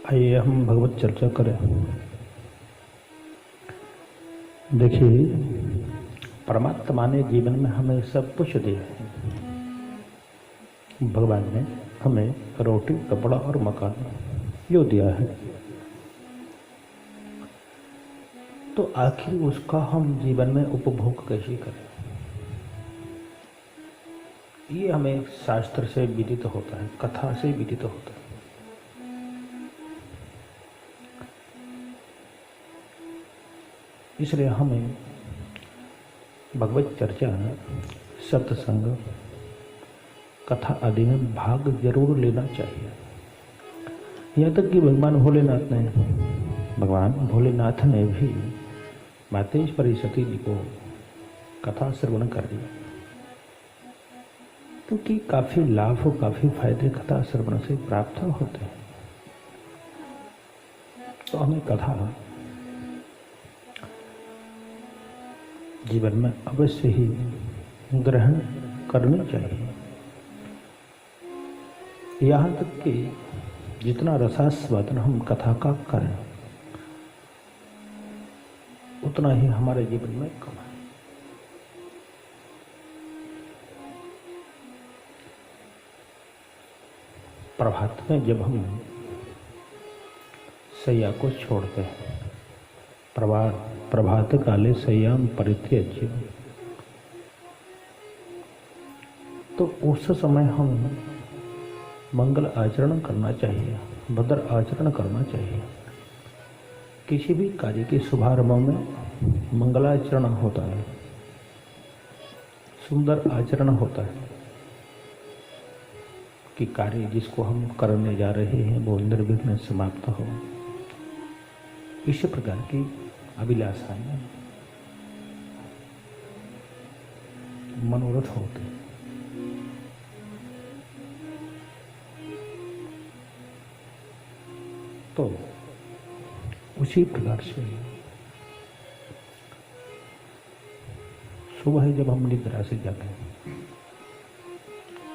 आइए हम भगवत चर्चा करें। देखिए, परमात्मा ने जीवन में हमें सब कुछ दिया है। भगवान ने हमें रोटी, कपड़ा और मकान जो दिया है, तो आखिर उसका हम जीवन में उपभोग कैसे करें, ये हमें शास्त्र से विदित होता है, कथा से विदित होता है। इसलिए हमें भगवत चर्चा, सत्संग, कथा आदि में भाग जरूर लेना चाहिए। यहाँ तक कि भगवान भोलेनाथ ने भी मातेश्वरी सती जी को कथा श्रवण कर दिया, क्योंकि काफी लाभ और काफी फायदे कथा श्रवण से प्राप्त होते हैं। तो हमें कथा जीवन में अवश्य ही ग्रहण करनी चाहिए। यहाँ तक कि जितना रसास्वादन हम कथा का करें, उतना ही हमारे जीवन में कम है। प्रभात में जब हम सैया को छोड़ते हैं, प्रभात काले सैयाम परित्यज्य, तो उस समय हम मंगल आचरण करना चाहिए, भद्र आचरण करना चाहिए। किसी भी कार्य के शुभारंभ में मंगलाचरण होता है, सुंदर आचरण होता है कि कार्य जिसको हम करने जा रहे हैं वो निर्विघ्न समाप्त हो। इसी प्रकार की अभिलाषाएं, मनोरथ होते हैं। तो उसी प्रकार से सुबह जब हम निद्रा से जागे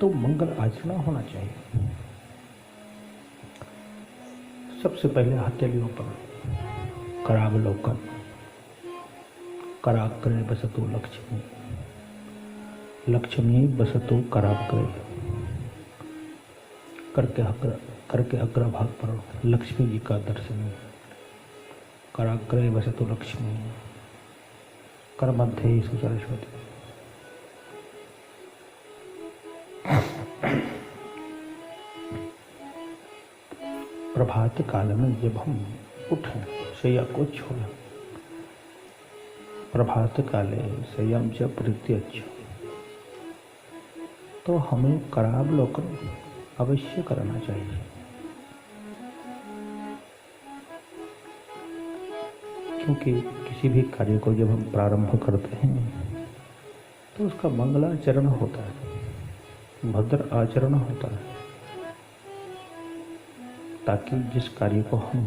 तो मंगल आचरण होना चाहिए। सबसे पहले हथेलियों पर करावलोकन, कराग्रे बसतु लक्ष्मी, लक्ष्मी बसतु कराग्रे, करके अग्रभाग पर लक्ष्मी जी का दर्शन, कराग्रे बसतु लक्ष्मी, कर मध्य सरस्वती। प्रभात काल में जब हम उठें, शैया को छोड़ें, प्रभात काले संयम च परित्यज्य, तो हमें करावलोकन अवश्य करना चाहिए। क्योंकि किसी भी कार्य को जब हम प्रारंभ करते हैं तो उसका मंगलाचरण होता है, भद्र आचरण होता है, ताकि जिस कार्य को हम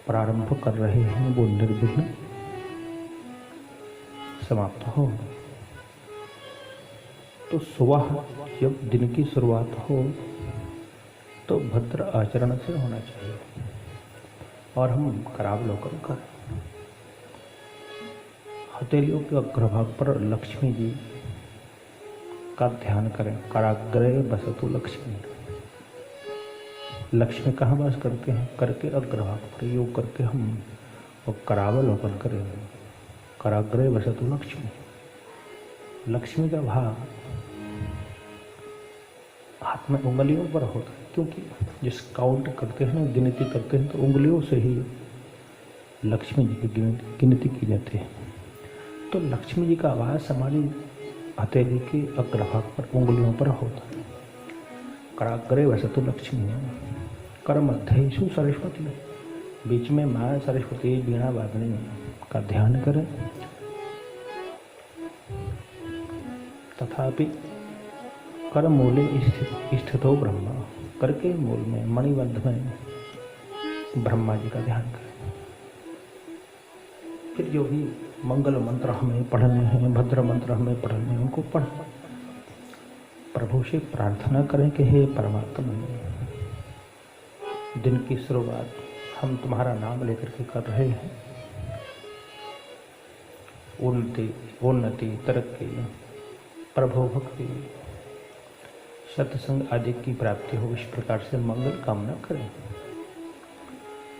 प्रारंभ कर रहे हैं वो निर्विघ्न समाप्त हो। तो सुबह जब दिन की शुरुआत हो तो भद्र आचरण से होना चाहिए और हम करावलोकन करें। हथेलियों के अग्रभाग पर लक्ष्मी जी का ध्यान करें। कराग्रे बसतु लक्ष्मी, लक्ष्मी कहाँ वास करते हैं? करके अग्रभाग पर योग करके हम वो करावलोकन करें। कराग्रे बसतु लक्ष्मी, लक्ष्मी का भाव हाथ में उंगलियों पर होता है, क्योंकि जिस काउंट करते हैं ना, गिनती करते हैं, तो उंगलियों से ही लक्ष्मी जी की गिनती की जाती है। तो लक्ष्मी जी का आवास हमारी हथेली के अग्रभाग पर उंगलियों पर होता है। कराग्रे वसतु लक्ष्मी, कर मध्येषु सरस्वती, बीच में माँ सरस्वती वीणा वादनी का ध्यान करें। तथापि कर मूले स्थितो ब्रह्मा, करके मूल में मणिबंध में ब्रह्मा जी का ध्यान करें। फिर जो भी मंगल मंत्र हमें पढ़ने हैं, भद्र मंत्र हमें पढ़ने हैं, उनको पढ़ प्रभु से प्रार्थना करें कि हे परमात्मा, दिन की शुरुआत हम तुम्हारा नाम लेकर के कर रहे हैं। उन्नति, तरक्की, प्रभु भक्ति, सत्संग आदि की प्राप्ति हो, इस प्रकार से मंगल कामना करें।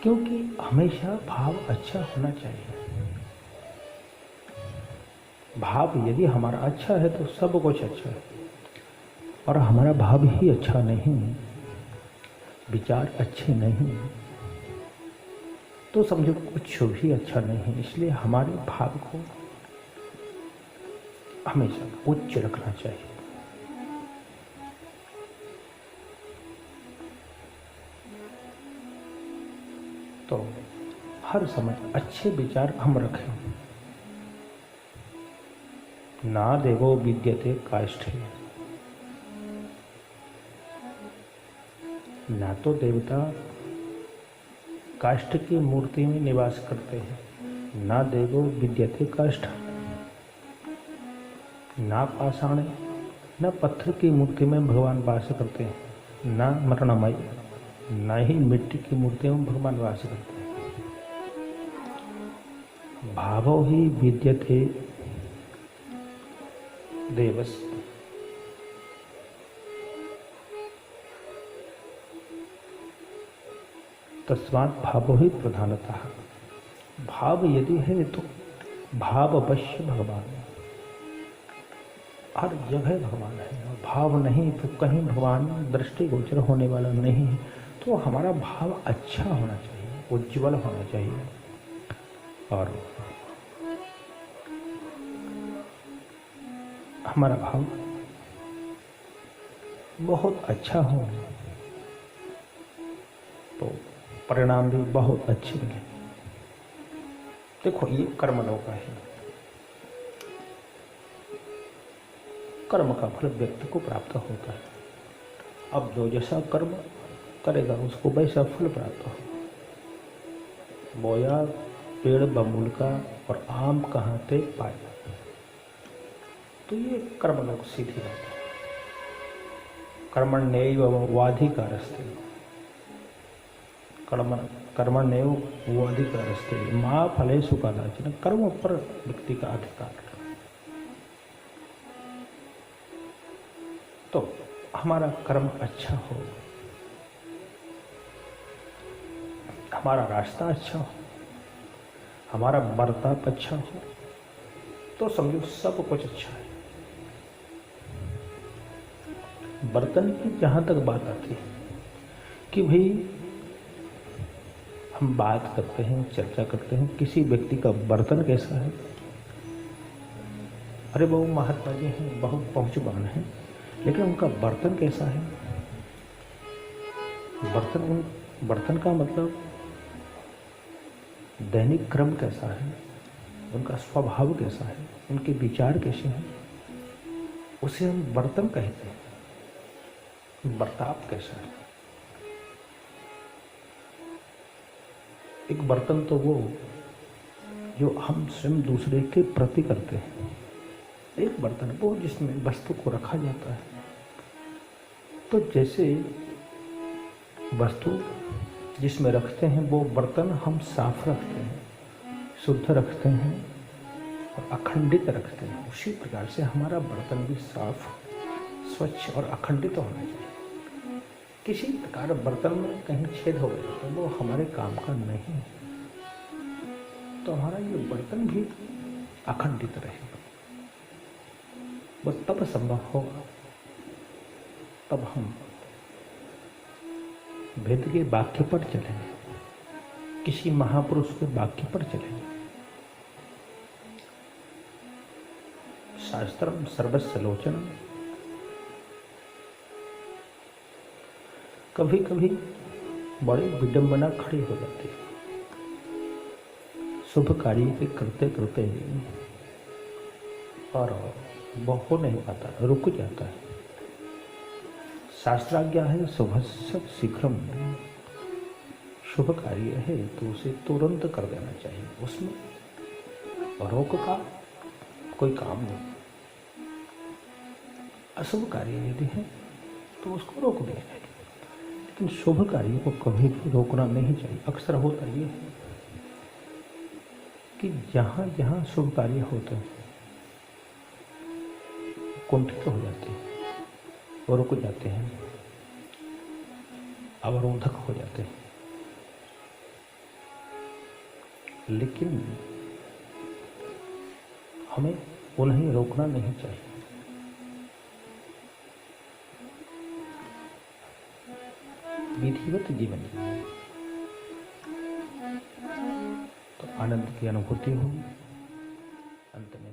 क्योंकि हमेशा भाव अच्छा होना चाहिए। भाव यदि हमारा अच्छा है तो सब कुछ अच्छा है, और हमारा भाव ही अच्छा नहीं, विचार अच्छे नहीं, तो समझो कुछ भी अच्छा नहीं। इसलिए हमारे भाव को हमेशा उच्च रखना चाहिए। तो हर समय अच्छे विचार हम रखें। ना देवो विद्यते काष्ठे, ना तो देवता काष्ठ की मूर्ति में निवास करते हैं, ना देवो विद्यते काष्ठ, ना पाषाण, ना पत्थर की मूर्ति में भगवान वास करते हैं, ना मरणमय, ना ही मिट्टी की मूर्ति में भगवान वास करते हैं। भावो ही विद्यते देवस, तस्मात् भावो ही प्रधानतः। भाव यदि है तो भाव अवश्य भगवान, हर जगह भगवान है। और भाव नहीं तो कहीं भगवान दृष्टिगोचर होने वाला नहीं है। तो हमारा भाव अच्छा होना चाहिए, उज्ज्वल होना चाहिए, और हमारा भाव बहुत अच्छा हो तो परिणाम भी बहुत अच्छे मिले। देखो, ये कर्म लोक है। कर्म का फल व्यक्ति को प्राप्त होता है। अब जो जैसा कर्म करेगा उसको वैसा फल प्राप्त हो। बोया पेड़ बबूल का और आम कहाँ ते पाया, तो ये कर्म लोक सीधी बात है। कर्मण्येव वाधिकारस्ते, कर्मण्येव वाधिकारस्ते मां फलेषु कदाचन। कर्म पर व्यक्ति का अधिकार। तो हमारा कर्म अच्छा हो, हमारा रास्ता अच्छा हो, हमारा बर्ताव अच्छा हो, तो समझो सब कुछ अच्छा है। बर्तन की जहाँ तक बात आती है कि भाई हम बात करते हैं, चर्चा करते हैं, किसी व्यक्ति का बर्तन कैसा है। अरे वो महात्मा जी हैं, बहुत पहुँचवान हैं, लेकिन उनका बर्तन कैसा है। बर्तन का मतलब दैनिक क्रम कैसा है, उनका स्वभाव कैसा है, उनके विचार कैसे हैं, उसे हम बर्तन कहते हैं। बर्ताव कैसा है। एक बर्तन तो वो जो हम स्वयं दूसरे के प्रति करते हैं। एक बर्तन वो जिसमें वस्तु को रखा जाता है। तो जैसे वस्तु जिसमें रखते हैं वो बर्तन हम साफ रखते हैं, शुद्ध रखते हैं और अखंडित रखते हैं, उसी प्रकार से हमारा बर्तन भी साफ, स्वच्छ और अखंडित होना चाहिए। किसी प्रकार बर्तन में कहीं छेद हो गया तो वो हमारे काम का नहीं है। तो हमारा ये बर्तन भी अखंडित रहेगा। वो तब संभव होगा तब हम वेद के वाक्य पर चलेंगे, किसी महापुरुष के वाक्य पर चलेंगे। शास्त्रम सर्वस्य लोचनम। कभी कभी बड़ी विडंबना खड़ी हो जाती है। शुभ कार्य के करते करते और वो हो नहीं पाता, रुक जाता है। शास्त्राज्ञा है शुभस्य शीघ्रम, शुभ कार्य है तो उसे तुरंत कर देना चाहिए, उसमें रोक का कोई काम नहीं। अशुभ कार्य यदि है तो उसको रोक देना चाहिए। इन शुभ कार्यों को कभी भी रोकना नहीं चाहिए। अक्सर होता ये है कि जहाँ जहाँ शुभ कार्य होते हैं कुंठित हो जाते हैं, रुक जाते हैं, अवरोधक हो जाते हैं। लेकिन हमें उन्हें रोकना नहीं चाहिए। विधिवत जीवन तो आनंद की अनुभूति होगी। अंत में